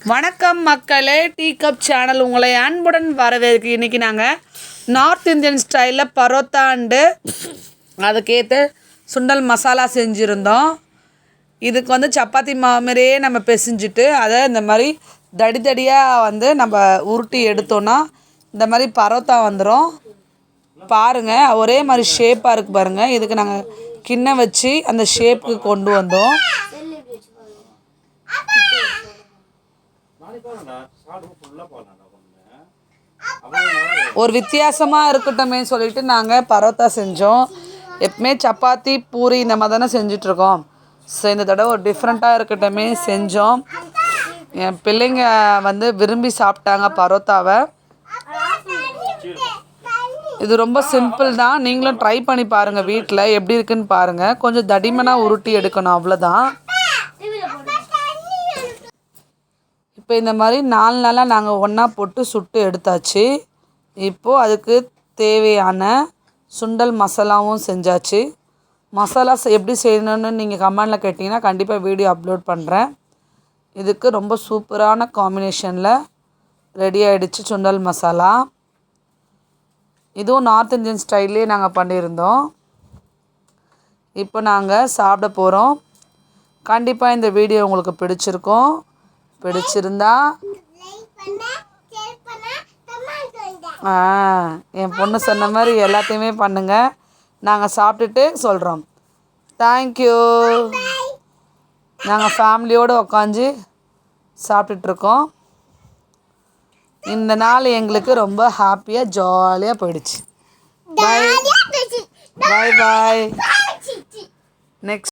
வணக்கம் மக்களே, tea cup channel உங்களை அன்புடன் வரவேற்கு. இன்றைக்கி நாங்கள் நார்த் இந்தியன் ஸ்டைலில் பரோட்டா அண்டு அதுக்கேற்ற சுண்டல் மசாலா செஞ்சுருந்தோம். இதுக்கு வந்து சப்பாத்தி மாவு மாதிரியே நம்ம பிசைஞ்சிட்டு அதை இந்த மாதிரி தடியாக நம்ம உருட்டி எடுத்தோன்னா இந்த மாதிரி பரோட்டா வந்துடும். பாருங்கள், ஒரே மாதிரி ஷேப்பாக இருக்குது பாருங்கள். இதுக்கு நாங்கள் கிண்ணம் வச்சு அந்த ஷேப்புக்கு கொண்டு வந்தோம். ஒரு வித்தியாசமாக இருக்கட்டுமே சொல்லிட்டு நாங்கள் பரோட்டா செஞ்சோம். எப்பவுமே சப்பாத்தி பூரி இந்த மாதிரி தானே செஞ்சிட்ருக்கோம். ஸோ இந்த தடவை ஒரு டிஃப்ரெண்ட்டாக இருக்கட்டுமே செஞ்சோம். என் பிள்ளைங்க விரும்பி சாப்பிட்டாங்க பரோட்டாவை. இது ரொம்ப சிம்பிள் தான். நீங்களும் ட்ரை பண்ணி பாருங்கள், வீட்டில் எப்படி இருக்குன்னு பாருங்கள். கொஞ்சம் தடிமனாக உருட்டி எடுக்கணும், அவ்வளோதான். இப்போ இந்த மாதிரி 4 நாளாக நாங்கள் ஒன்றா போட்டு சுட்டு எடுத்தாச்சு. இப்போது அதுக்கு தேவையான சுண்டல் மசாலாவும் செஞ்சாச்சு. மசாலா எப்படி செய்யணுன்னு நீங்கள் கமெண்டில் கேட்டிங்கன்னா கண்டிப்பாக வீடியோ அப்லோட் பண்ணுறேன். இதுக்கு ரொம்ப சூப்பரான காம்பினேஷனில் ரெடி ஆகிடுச்சு சுண்டல் மசாலா. இதுவும் நார்த் இந்தியன் ஸ்டைல்லே நாங்கள் பண்ணியிருந்தோம். இப்போ நாங்கள் சாப்பிட போகிறோம். கண்டிப்பாக இந்த வீடியோ உங்களுக்கு பிடிச்சிருக்கும். பிடிச்சிருந்தா என் பொண்ணு சொன்ன மாதிரி எல்லாத்தையுமே பண்ணுங்கள். நாங்கள் சாப்பிட்டுட்டு சொல்கிறோம். தேங்க்யூ. நாங்கள் ஃபேமிலியோடு உக்காந்து சாப்பிட்டுட்ருக்கோம். இந்த நாள் எங்களுக்கு ரொம்ப ஹாப்பியாக ஜாலியாக போயிடுச்சு. பாய் பாய் பாய். நெக்ஸ்ட்